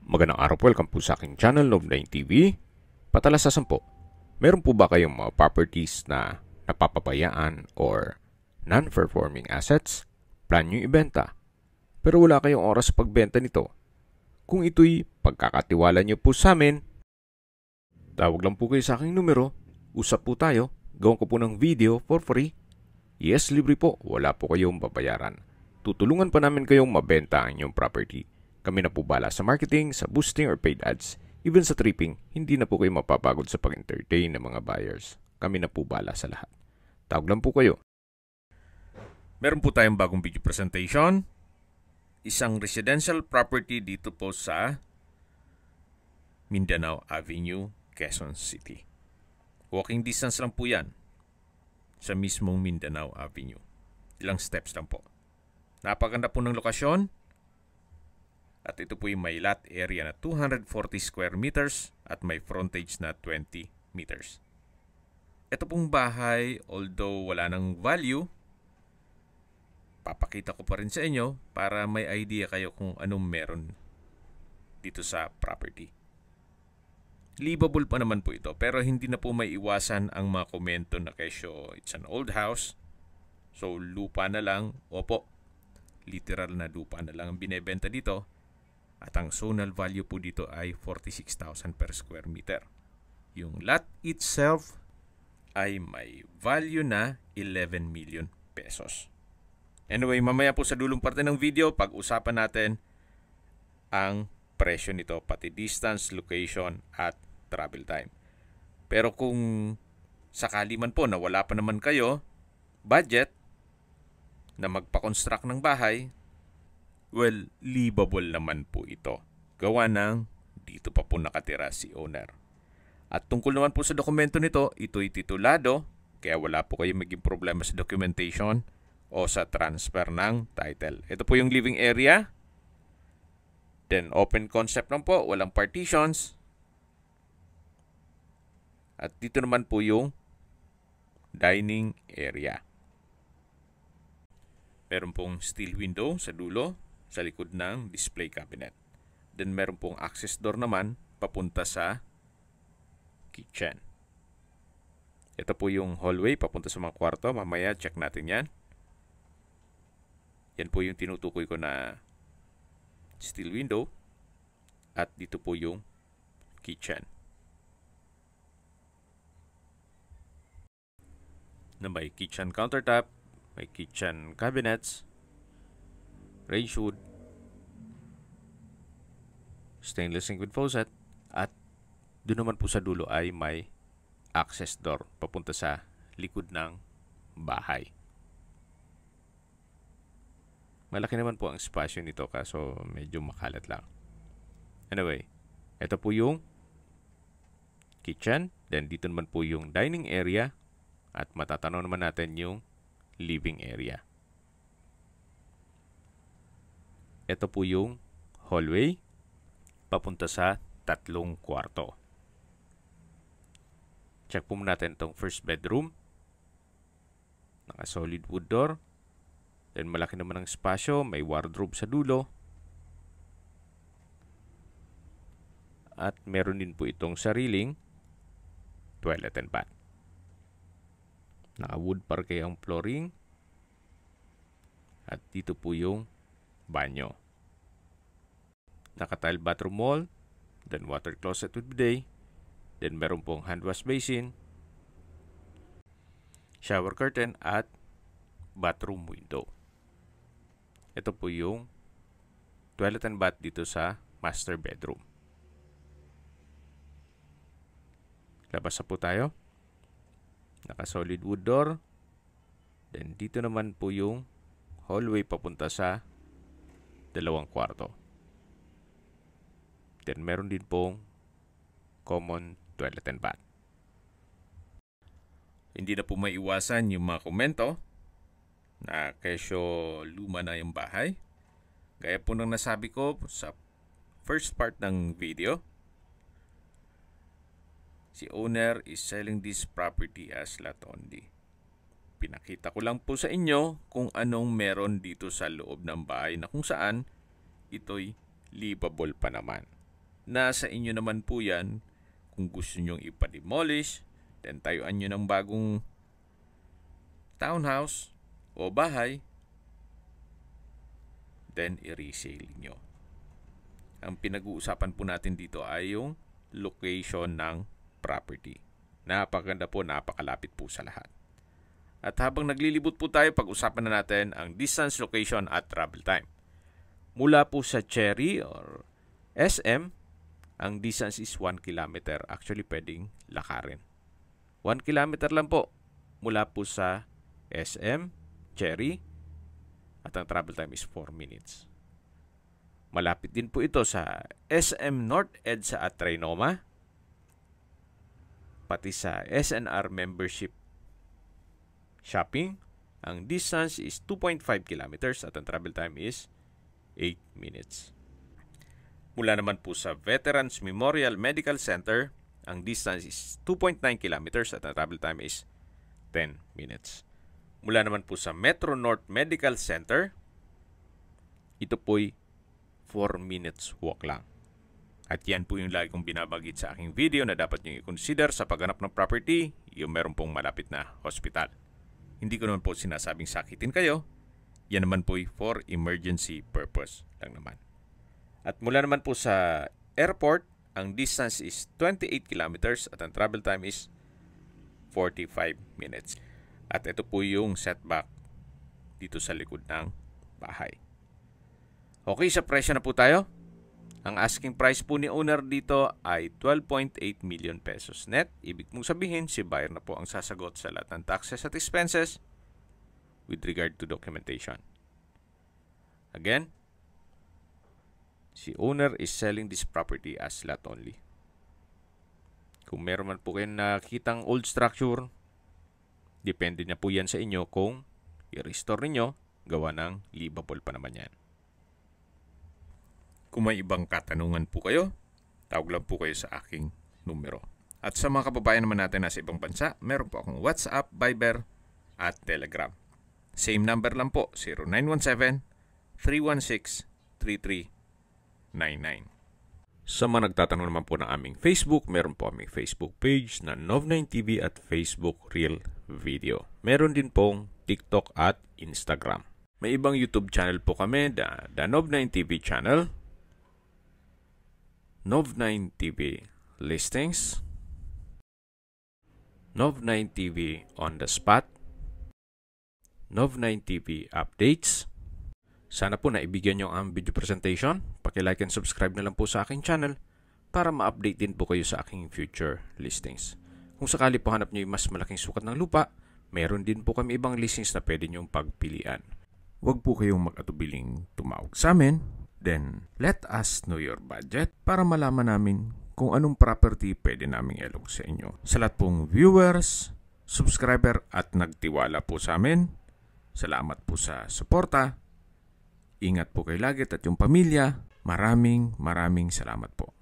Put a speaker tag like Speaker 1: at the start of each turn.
Speaker 1: Magandang araw po, welcome po sa aking channel, Love9 TV. Patalasasan po, meron po ba kayong mga properties na napapabayaan or non-performing assets? Plan nyo ibenta, pero wala kayong oras sa pagbenta nito. Kung ito'y pagkakatiwala nyo po sa amin, tawag lang po kayo sa aking numero, usap po tayo, gawin ko po ng video for free. Yes, libre po, wala po kayong babayaran. Tutulungan pa namin kayong mabenta ang inyong property. Kami na po bala sa marketing, sa boosting or paid ads. Even sa tripping, hindi na po kayo mapapagod sa pag-entertain ng mga buyers. Kami na po bala sa lahat. Tawag lang po kayo. Meron po tayong bagong video presentation. Isang residential property dito po sa Mindanao Avenue, Quezon City. Walking distance lang po yan sa mismong Mindanao Avenue. Ilang steps lang po. Napaganda po ng lokasyon. At ito po yung may lot area na 240 square meters at may frontage na 20 meters. Ito pong bahay, although wala ng value, papakita ko pa rin sa inyo para may idea kayo kung anong meron dito sa property. Livable pa naman po ito, pero hindi na po may iwasan ang mga komento na kesyo it's an old house, so lupa na lang. Opo, literal na lupa na lang ang binebenta dito. At ang zonal value po dito ay 46,000 per square meter. Yung lot itself ay may value na 11 million pesos. Anyway, mamaya po sa dulong parte ng video, pag-usapan natin ang presyo nito, pati distance, location, at travel time. Pero kung sakali man po na wala pa naman kayo budget na magpa-construct ng bahay, well, livable naman po ito. Gawa ng dito pa po nakatira si owner. At tungkol naman po sa dokumento nito, ito'y titulado, kaya wala po kayong maging problema sa documentation o sa transfer ng title. Ito po yung living area. Then open concept lang po, walang partitions. At dito naman po yung dining area. Meron pong steel window sa dulo, sa likod ng display cabinet. Then meron pong access door naman papunta sa kitchen. Ito po yung hallway papunta sa mga kwarto. Mamaya check natin yan. Yan po yung tinutukoy ko na steel window. At dito po yung kitchen. Na may kitchen countertop, may kitchen cabinets, range hood, stainless sink with faucet, at doon naman po sa dulo ay may access door papunta sa likod ng bahay. Malaki naman po ang espasyo nito kaso medyo makalat lang. Anyway, ito po yung kitchen, then dito naman po yung dining area, at matatanaw naman natin yung living area. Ito po yung hallway papunta sa 3 kwarto. Check po muna natin itong first bedroom. Naka-solid wood door. Then malaki naman ang espasyo. May wardrobe sa dulo. At meron din po itong sariling toilet and bath. Naka-wood parquet ang flooring. At dito po yung banyo. Naka-tile bathroom wall, then water closet with bidet, then meron pong hand wash basin, shower curtain, at bathroom window. Ito po yung toilet and bath dito sa master bedroom. Labas na po tayo. Naka-solid wood door. Then dito naman po yung hallway papunta sa 2 kwarto. Then meron din pong common toilet and bath. Hindi na po maiwasan yung mga komento na kesyo luma na yung bahay. Gaya po nang nasabi ko sa first part ng video, si owner is selling this property as lot only. Pinakita ko lang po sa inyo kung anong meron dito sa loob ng bahay na kung saan ito'y livable pa naman. Nasa inyo naman po yan kung gusto nyong ipa-demolish, then tayuan nyo ng bagong townhouse o bahay, then i-resale nyo. Ang pinag-uusapan po natin dito ay yung location ng property. Napakaganda po, napakalapit po sa lahat. At habang naglilibot po tayo, pag-usapan na natin ang distance, location at travel time. Mula po sa Cherry or SM, ang distance is 1 kilometer. Actually, pwedeng lakarin. 1 kilometer lang po mula po sa SM, Cherry, at ang travel time is 4 minutes. Malapit din po ito sa SM North EDSA at Trinoma, pati sa SNR membership shopping. Ang distance is 2.5 kilometers at ang travel time is 8 minutes. Mula naman po sa Veterans Memorial Medical Center, ang distance is 2.9 kilometers at ang travel time is 10 minutes. Mula naman po sa Metro North Medical Center, ito po'y 4 minutes walk lang. At yan po yung lagi kong binabagit sa aking video na dapat nyo i-consider sa paghanap ng property, yung meron pong malapit na hospital. Hindi ko naman po sinasabing sakitin kayo. Yan naman po for emergency purpose lang naman. At mula naman po sa airport, ang distance is 28 kilometers at ang travel time is 45 minutes. At ito po yung setback dito sa likod ng bahay. Okay, sa presyo na po tayo. Ang asking price po ni owner dito ay 12.8 million pesos net. Ibig mong sabihin, si buyer na po ang sasagot sa lahat ng taxes at expenses with regard to documentation. Again, si owner is selling this property as lot only. Kung meron man po kayong nakitang old structure, depende na po yan sa inyo kung i-restore ninyo, gawa ng livable pa naman yan. Kung may ibang katanungan po kayo, tawag lang po kayo sa aking numero. At sa mga kababayan naman natin nasa ibang bansa, meron po akong WhatsApp, Viber, at Telegram. Same number lang po, 0917-316-3399. Sa mga nagtatanong naman po ng aming Facebook, meron po aming Facebook page na Nov9TV at Facebook Real Video. Meron din pong TikTok at Instagram. May ibang YouTube channel po kami, the Nov9TV channel, Nov9TV Listings, Nov9TV On The Spot, Nov9TV Updates. Sana po naibigyan nyo ang video presentation. Paki-like and subscribe na lang po sa aking channel para ma-update din po kayo sa aking future listings. Kung sakali po hanap nyo yung mas malaking sukat ng lupa, meron din po kami ibang listings na pwede nyong pagpilian. Huwag po kayong mag-atubiling tumawag sa amin. Then, let us know your budget para malaman namin kung anong property pwede naming ilog sa inyo. Sa lahat pong viewers, subscriber at nagtiwala po sa amin, salamat po sa suporta. Ingat po kayo lagi at yung pamilya. Maraming salamat po.